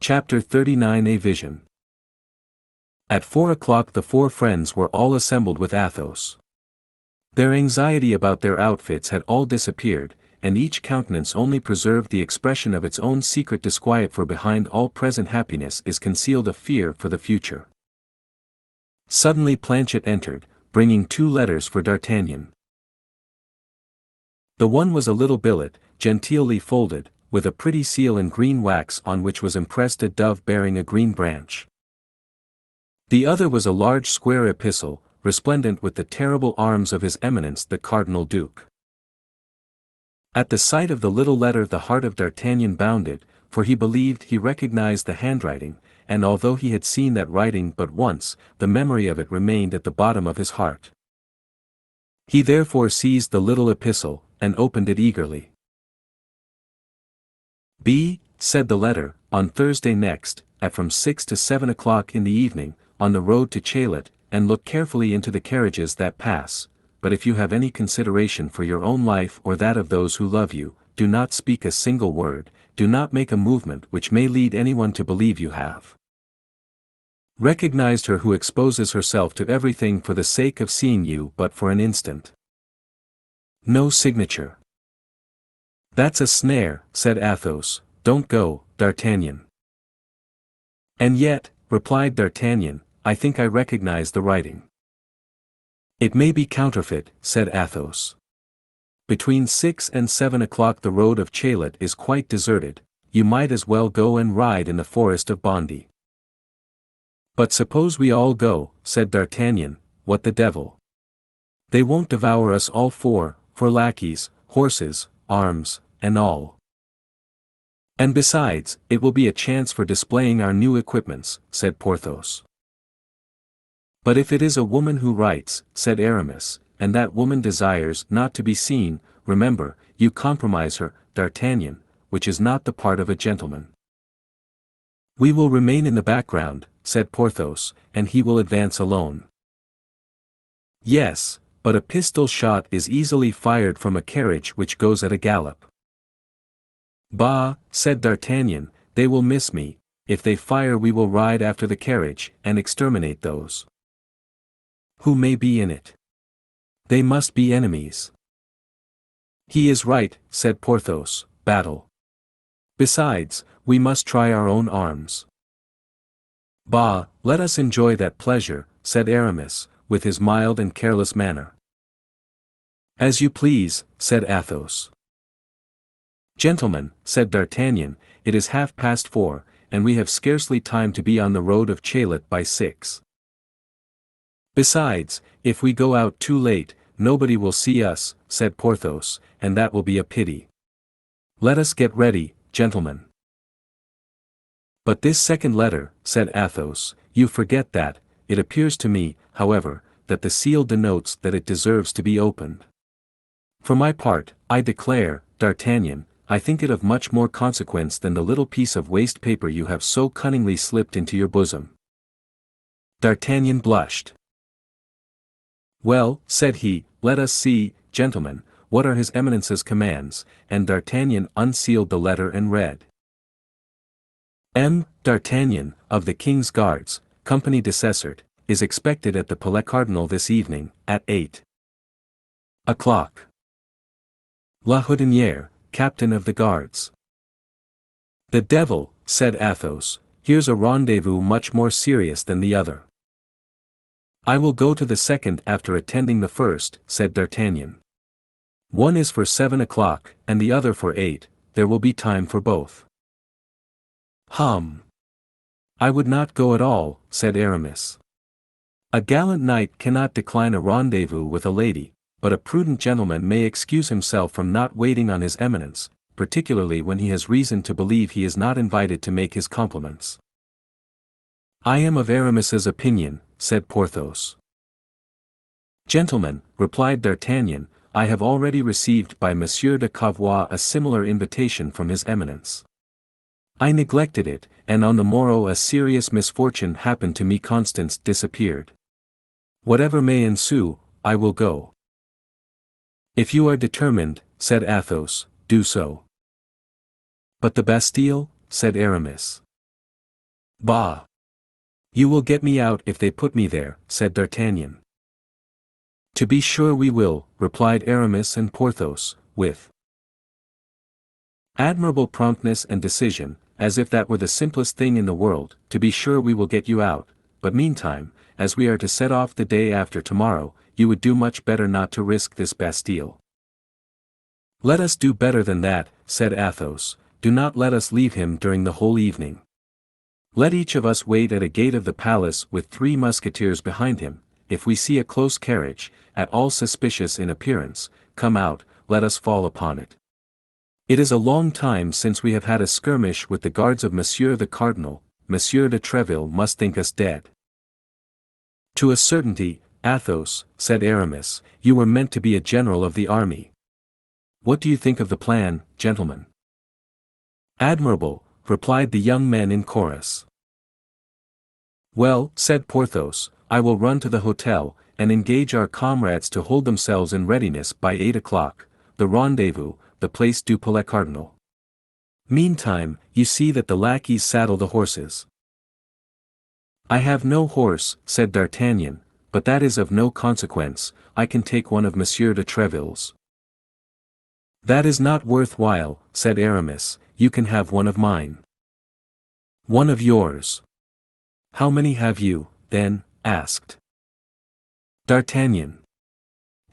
Chapter 39 A Vision. At 4 o'clock the four friends were all assembled with Athos. Their anxiety about their outfits had all disappeared, and each countenance only preserved the expression of its own secret disquiet, for behind all present happiness is concealed a fear for the future. Suddenly Planchet entered, bringing 2 letters for D'Artagnan. The one was a little billet, genteelly folded, with a pretty seal in green wax on which was impressed a dove bearing a green branch. The other was a large square epistle, resplendent with the terrible arms of his Eminence the Cardinal Duke. At the sight of the little letter the heart of D'Artagnan bounded, for he believed he recognized the handwriting, and although he had seen that writing but once, the memory of it remained at the bottom of his heart. He therefore seized the little epistle, and opened it eagerly. "B," said the letter, "on Thursday next, at from 6 to 7 o'clock in the evening, on the road to Chaillet, and look carefully into the carriages that pass, but if you have any consideration for your own life or that of those who love you, do not speak a single word, do not make a movement which may lead anyone to believe you have recognized her who exposes herself to everything for the sake of seeing you but for an instant. No signature." "That's a snare," said Athos. "Don't go, D'Artagnan." "And yet," replied D'Artagnan, "I think I recognize the writing." "It may be counterfeit," said Athos. "Between 6 and 7 o'clock the road of Chaillet is quite deserted, you might as well go and ride in the forest of Bondy." "But suppose we all go," said D'Artagnan, "what the devil? They won't devour us all four, for lackeys, horses, arms, and all. And besides, it will be a chance for displaying our new equipments," said Porthos. "But if it is a woman who writes," said Aramis, "and that woman desires not to be seen, remember, you compromise her, D'Artagnan, which is not the part of a gentleman." "We will remain in the background," said Porthos, "and he will advance alone." "Yes, but a pistol shot is easily fired from a carriage which goes at a gallop." "Bah," said D'Artagnan, "they will miss me, if they fire we will ride after the carriage, and exterminate those who may be in it. They must be enemies." "He is right," said Porthos, "battle. Besides, we must try our own arms." "Bah, let us enjoy that pleasure," said Aramis, with his mild and careless manner. "As you please," said Athos. "Gentlemen," said D'Artagnan, "it is 4:30, and we have scarcely time to be on the road of Chaillet by 6. Besides, if we go out too late, nobody will see us," said Porthos, "and that will be a pity. Let us get ready, gentlemen." "But this second letter," said Athos, "you forget that. It appears to me, however, that the seal denotes that it deserves to be opened. For my part, I declare, D'Artagnan, I think it of much more consequence than the little piece of waste paper you have so cunningly slipped into your bosom." D'Artagnan blushed. "Well," said he, "let us see, gentlemen, what are his Eminence's commands," and D'Artagnan unsealed the letter and read. "M. D'Artagnan, of the King's Guards, Company de Cessert, is expected at the Palais Cardinal this evening, at 8 o'clock. La Houdinière, Captain of the Guards." "The devil," said Athos, "here's a rendezvous much more serious than the other." "I will go to the second after attending the first," said D'Artagnan. "One is for 7 o'clock, and the other for 8, there will be time for both." "Hum! I would not go at all," said Aramis. "A gallant knight cannot decline a rendezvous with a lady, but a prudent gentleman may excuse himself from not waiting on his Eminence, particularly when he has reason to believe he is not invited to make his compliments." "I am of Aramis's opinion," said Porthos. "Gentlemen," replied D'Artagnan, "I have already received by Monsieur de Cavois a similar invitation from his Eminence. I neglected it, and on the morrow a serious misfortune happened to me. Constance disappeared. Whatever may ensue, I will go." "If you are determined," said Athos, "do so." "But the Bastille?" said Aramis. Bah! You will get me out if they put me there, said D'Artagnan. To be sure we will, replied Aramis and Porthos, with admirable promptness and decision, as if that were the simplest thing in the world. To be sure we will get you out, but meantime, as we are to set off the day after tomorrow, you would do much better not to risk this Bastille. Let us do better than that, said Athos, do not let us leave him during the whole evening. Let each of us wait at a gate of the palace with 3 musketeers behind him. If we see a close carriage, at all suspicious in appearance, come out, let us fall upon it. It is a long time since we have had a skirmish with the guards of Monsieur the Cardinal. Monsieur de Treville must think us dead. To a certainty, Athos, said Aramis, you were meant to be a general of the army. What do you think of the plan, gentlemen? Admirable, replied the young men in chorus. Well, said Porthos, I will run to the hotel, and engage our comrades to hold themselves in readiness by 8 o'clock, the rendezvous, the Place du Palais Cardinal. Meantime, you see that the lackeys saddle the horses. I have no horse, said D'Artagnan, but that is of no consequence, I can take one of Monsieur de Treville's. That is not worth while, said Aramis, you can have one of mine. One of yours. How many have you, then? Asked D'Artagnan.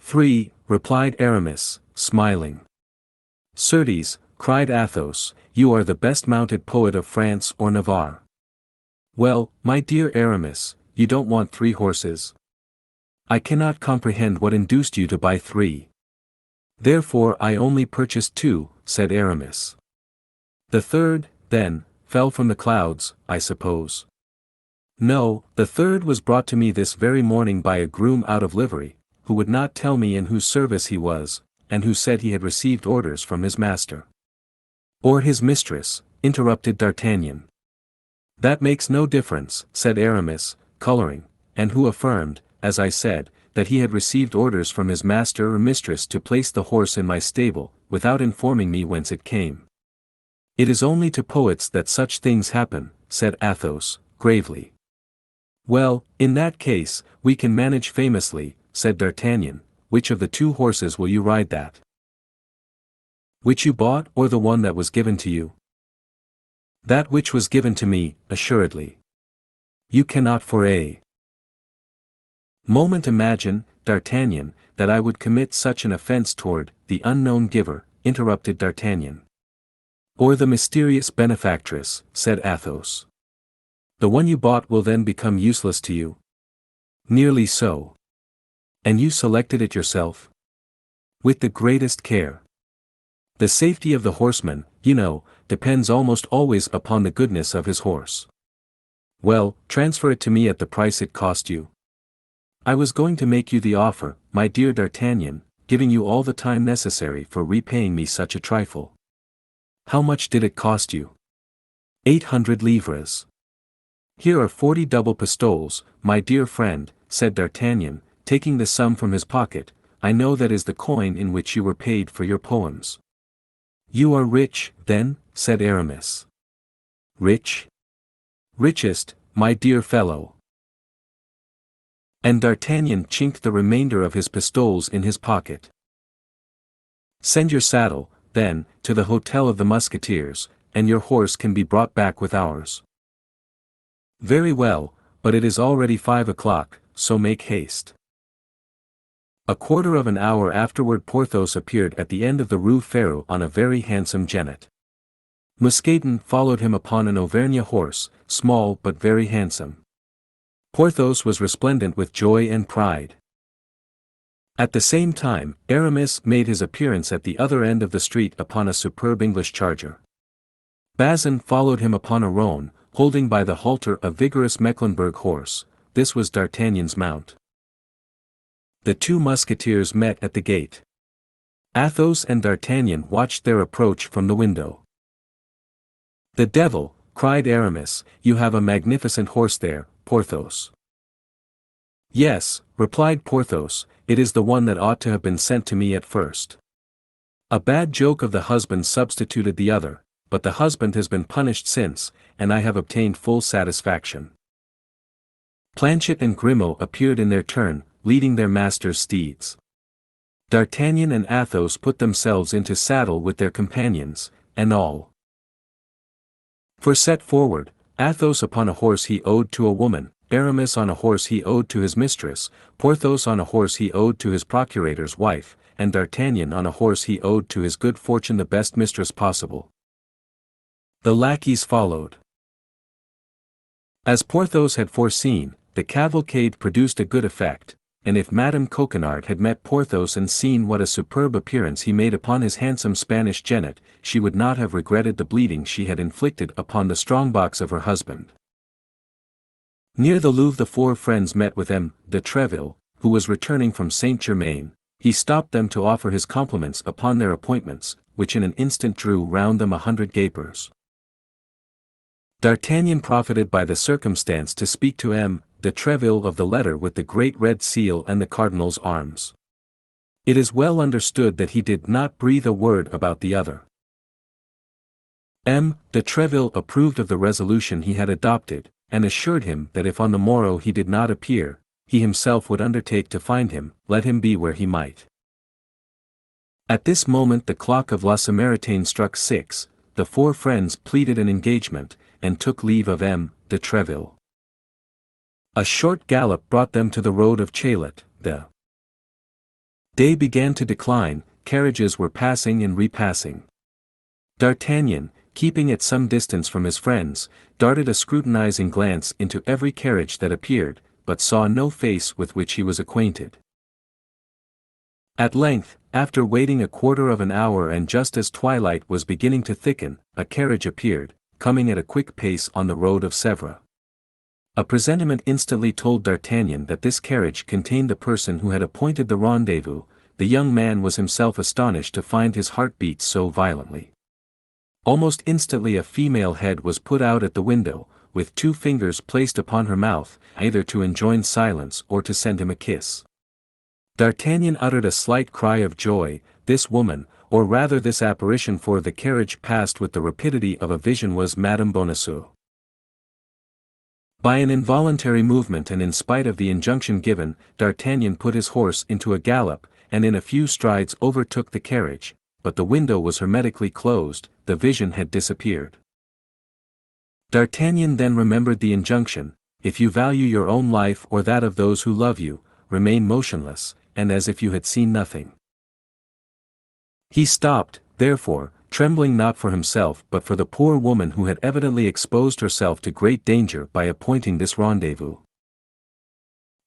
3, replied Aramis, smiling. Certes, cried Athos, you are the best mounted poet of France or Navarre. Well, my dear Aramis, you don't want 3 horses? I cannot comprehend what induced you to buy 3. Therefore I only purchased 2, said Aramis. The 3rd, then, fell from the clouds, I suppose. No, the 3rd was brought to me this very morning by a groom out of livery, who would not tell me in whose service he was, and who said he had received orders from his master. Or his mistress, interrupted D'Artagnan. That makes no difference, said Aramis, coloring, and who affirmed, as I said, that he had received orders from his master or mistress to place the horse in my stable, without informing me whence it came. It is only to poets that such things happen, said Athos, gravely. Well, in that case, we can manage famously, said D'Artagnan. Which of the 2 horses will you ride that? Which you bought or the one that was given to you? That which was given to me, assuredly. You cannot for a moment imagine, D'Artagnan, that I would commit such an offense toward the unknown giver, interrupted D'Artagnan. Or the mysterious benefactress, said Athos. The one you bought will then become useless to you? Nearly so. And you selected it yourself? With the greatest care. The safety of the horseman, you know, depends almost always upon the goodness of his horse. Well, transfer it to me at the price it cost you. I was going to make you the offer, my dear D'Artagnan, giving you all the time necessary for repaying me such a trifle. How much did it cost you? 800 livres. Here are 40 double pistoles, my dear friend, said D'Artagnan, taking the sum from his pocket. I know that is the coin in which you were paid for your poems. You are rich, then, said Aramis. Rich? Richest, my dear fellow. And D'Artagnan chinked the remainder of his pistoles in his pocket. Send your saddle, then, to the hotel of the Musketeers, and your horse can be brought back with ours. Very well, but it is already 5 o'clock, so make haste. A quarter of an hour afterward Porthos appeared at the end of the Rue Férou on a very handsome jennet. Mousqueton followed him upon an Auvergne horse, small but very handsome. Porthos was resplendent with joy and pride. At the same time, Aramis made his appearance at the other end of the street upon a superb English charger. Bazin followed him upon a roan, holding by the halter a vigorous Mecklenburg horse. This was D'Artagnan's mount. The 2 musketeers met at the gate. Athos and D'Artagnan watched their approach from the window. The devil, cried Aramis, you have a magnificent horse there, Porthos. Yes, replied Porthos, it is the one that ought to have been sent to me at first. A bad joke of the husband substituted the other, but the husband has been punished since, and I have obtained full satisfaction." Planchet and Grimaud appeared in their turn, leading their master's steeds. D'Artagnan and Athos put themselves into saddle with their companions, and all four set forward, Athos upon a horse he owed to a woman, Aramis on a horse he owed to his mistress, Porthos on a horse he owed to his procurator's wife, and D'Artagnan on a horse he owed to his good fortune, the best mistress possible. The lackeys followed. As Porthos had foreseen, the cavalcade produced a good effect, and if Madame Coquenard had met Porthos and seen what a superb appearance he made upon his handsome Spanish jennet, she would not have regretted the bleeding she had inflicted upon the strongbox of her husband. Near the Louvre the four friends met with M. de Chevreuse, who was returning from Saint-Germain. He stopped them to offer his compliments upon their appointments, which in an instant drew round them 100 gapers. D'Artagnan profited by the circumstance to speak to M. de Chevreuse of the letter with the great red seal and the cardinal's arms. It is well understood that he did not breathe a word about the other. M. de Chevreuse approved of the resolution he had adopted, and assured him that if on the morrow he did not appear, he himself would undertake to find him, let him be where he might. At this moment the clock of La Samaritaine struck 6, the four friends pleaded an engagement, and took leave of M. de Chevreuse. A short gallop brought them to the road of Chaillet. The day began to decline, carriages were passing and repassing. D'Artagnan, keeping at some distance from his friends, darted a scrutinizing glance into every carriage that appeared, but saw no face with which he was acquainted. At length, after waiting a quarter of an hour and just as twilight was beginning to thicken, a carriage appeared, coming at a quick pace on the road of Sèvres. A presentiment instantly told D'Artagnan that this carriage contained the person who had appointed the rendezvous. The young man was himself astonished to find his heart beat so violently. Almost instantly a female head was put out at the window, with 2 fingers placed upon her mouth, either to enjoin silence or to send him a kiss. D'Artagnan uttered a slight cry of joy. This woman, or rather this apparition, for the carriage passed with the rapidity of a vision, was Madame Bonacieux. By an involuntary movement and in spite of the injunction given, D'Artagnan put his horse into a gallop, and in a few strides overtook the carriage, but the window was hermetically closed, the vision had disappeared. D'Artagnan then remembered the injunction, "If you value your own life or that of those who love you, remain motionless, and as if you had seen nothing." He stopped, therefore, trembling not for himself but for the poor woman who had evidently exposed herself to great danger by appointing this rendezvous.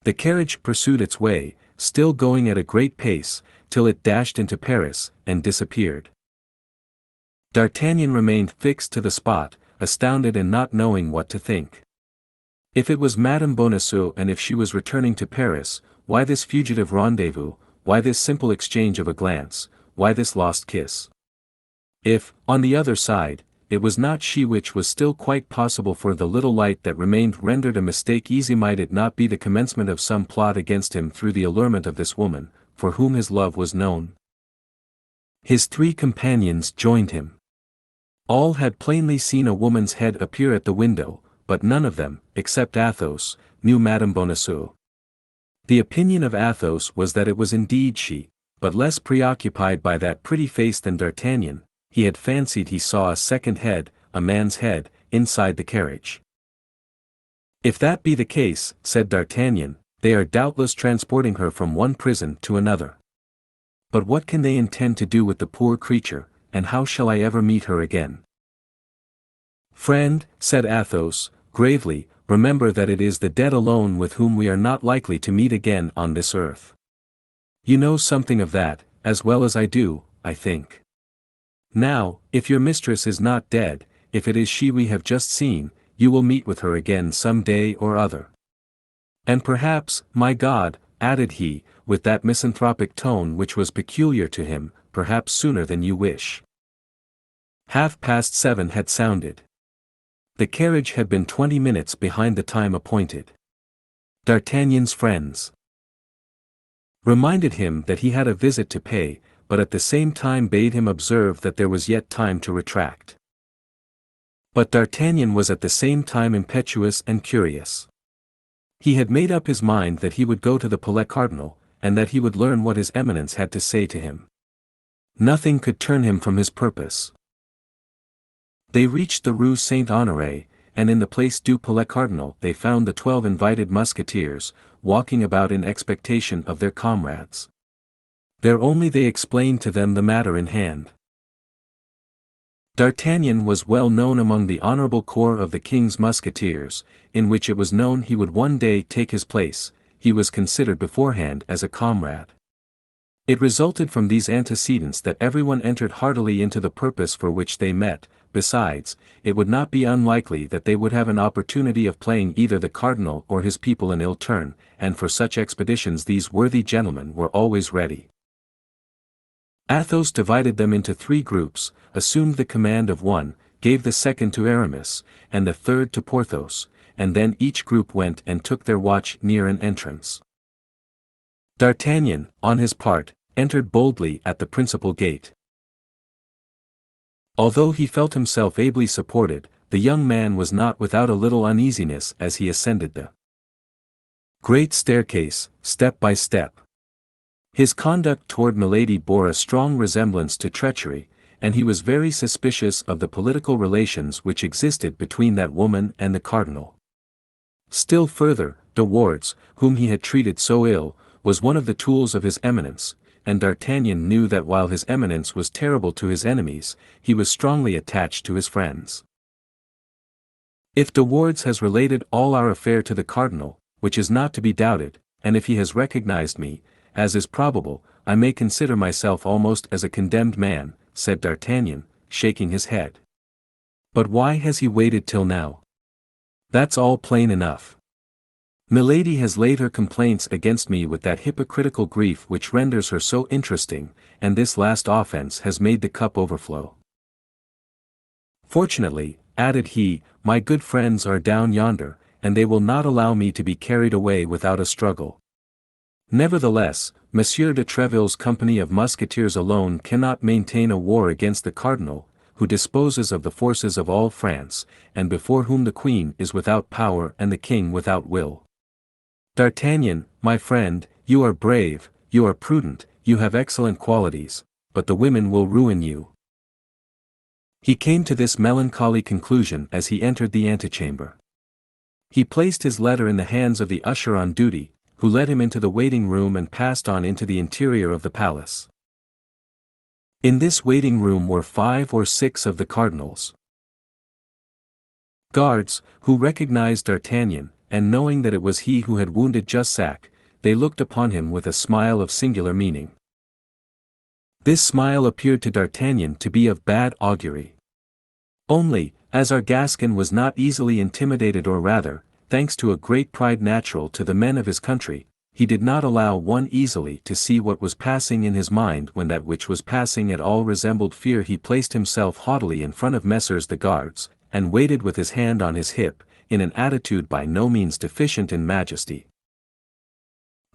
The carriage pursued its way, still going at a great pace, till it dashed into Paris, and disappeared. D'Artagnan remained fixed to the spot, astounded and not knowing what to think. If it was Madame Bonacieux and if she was returning to Paris, why this fugitive rendezvous, why this simple exchange of a glance, why this lost kiss? If, on the other side, it was not she, which was still quite possible for the little light that remained rendered a mistake easy, might it not be the commencement of some plot against him through the allurement of this woman, for whom his love was known? His 3 companions joined him. All had plainly seen a woman's head appear at the window, but none of them, except Athos, knew Madame Bonacieux. The opinion of Athos was that it was indeed she, but less preoccupied by that pretty face than D'Artagnan. He had fancied he saw a second head, a man's head, inside the carriage. "If that be the case," said D'Artagnan, "they are doubtless transporting her from one prison to another. But what can they intend to do with the poor creature, and how shall I ever meet her again?" "Friend," said Athos, gravely, "remember that it is the dead alone with whom we are not likely to meet again on this earth. You know something of that, as well as I do, I think. Now, if your mistress is not dead, if it is she we have just seen, you will meet with her again some day or other. And perhaps, my God," added he, with that misanthropic tone which was peculiar to him, "perhaps sooner than you wish." 7:30 had sounded. The carriage had been 20 minutes behind the time appointed. D'Artagnan's friends reminded him that he had a visit to pay, but at the same time bade him observe that there was yet time to retract. But D'Artagnan was at the same time impetuous and curious. He had made up his mind that he would go to the Palais Cardinal, and that he would learn what his Eminence had to say to him. Nothing could turn him from his purpose. They reached the Rue Saint-Honoré, and in the Place du Palais Cardinal they found the 12 invited Musketeers, walking about in expectation of their comrades. There only they explained to them the matter in hand. D'Artagnan was well known among the honorable corps of the King's Musketeers, in which it was known he would one day take his place. He was considered beforehand as a comrade. It resulted from these antecedents that everyone entered heartily into the purpose for which they met. Besides, it would not be unlikely that they would have an opportunity of playing either the cardinal or his people an ill turn, and for such expeditions these worthy gentlemen were always ready. Athos divided them into 3 groups, assumed the command of one, gave the second to Aramis, and the third to Porthos, and then each group went and took their watch near an entrance. D'Artagnan, on his part, entered boldly at the principal gate. Although he felt himself ably supported, the young man was not without a little uneasiness as he ascended the great staircase, step by step. His conduct toward Milady bore a strong resemblance to treachery, and he was very suspicious of the political relations which existed between that woman and the cardinal. Still further, De Wardes, whom he had treated so ill, was one of the tools of his Eminence, and D'Artagnan knew that while his Eminence was terrible to his enemies, he was strongly attached to his friends. If De Wardes has related all our affair to the cardinal, which is not to be doubted, and if he has recognized me, as is probable, I may consider myself almost as a condemned man, said D'Artagnan, shaking his head. But why has he waited till now? That's all plain enough. Milady has laid her complaints against me with that hypocritical grief which renders her so interesting, and this last offense has made the cup overflow. Fortunately, added he, my good friends are down yonder, and they will not allow me to be carried away without a struggle. Nevertheless, Monsieur de Treville's company of musketeers alone cannot maintain a war against the cardinal, who disposes of the forces of all France, and before whom the queen is without power and the king without will. D'Artagnan, my friend, you are brave, you are prudent, you have excellent qualities, but the women will ruin you. He came to this melancholy conclusion as he entered the antechamber. He placed his letter in the hands of the usher on duty, who led him into the waiting room and passed on into the interior of the palace. In this waiting room were 5 or 6 of the cardinals' guards, who recognized D'Artagnan, and knowing that it was he who had wounded Jussac, they looked upon him with a smile of singular meaning. This smile appeared to D'Artagnan to be of bad augury. Only, as our Gascon was not easily intimidated, or rather, thanks to a great pride natural to the men of his country, he did not allow one easily to see what was passing in his mind when that which was passing at all resembled fear. He placed himself haughtily in front of Messrs the guards, and waited with his hand on his hip, in an attitude by no means deficient in majesty.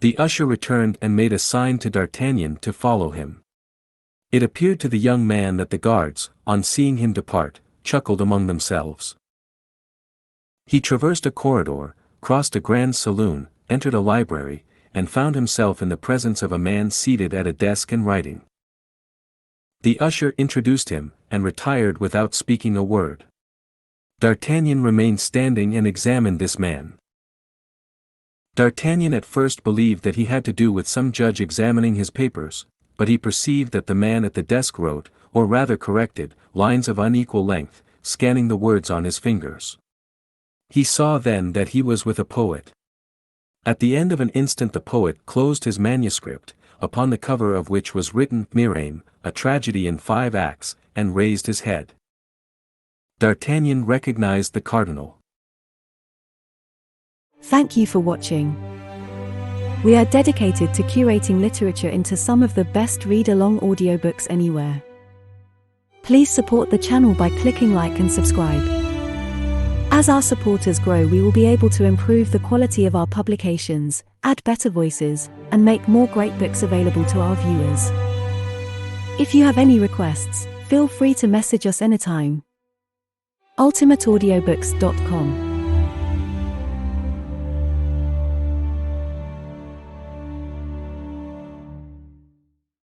The usher returned and made a sign to D'Artagnan to follow him. It appeared to the young man that the guards, on seeing him depart, chuckled among themselves. He traversed a corridor, crossed a grand saloon, entered a library, and found himself in the presence of a man seated at a desk and writing. The usher introduced him, and retired without speaking a word. D'Artagnan remained standing and examined this man. D'Artagnan at first believed that he had to do with some judge examining his papers, but he perceived that the man at the desk wrote, or rather corrected, lines of unequal length, scanning the words on his fingers. He saw then that he was with a poet. At the end of an instant the poet closed his manuscript, upon the cover of which was written Mirame, a tragedy in 5 acts, and raised his head. D'Artagnan recognized the cardinal. Thank you for watching. We are dedicated to curating literature into some of the best read-along audiobooks anywhere. Please support the channel by clicking like and subscribe. As our supporters grow, we will be able to improve the quality of our publications, add better voices, and make more great books available to our viewers. If you have any requests, feel free to message us anytime. ultimateaudiobooks.com.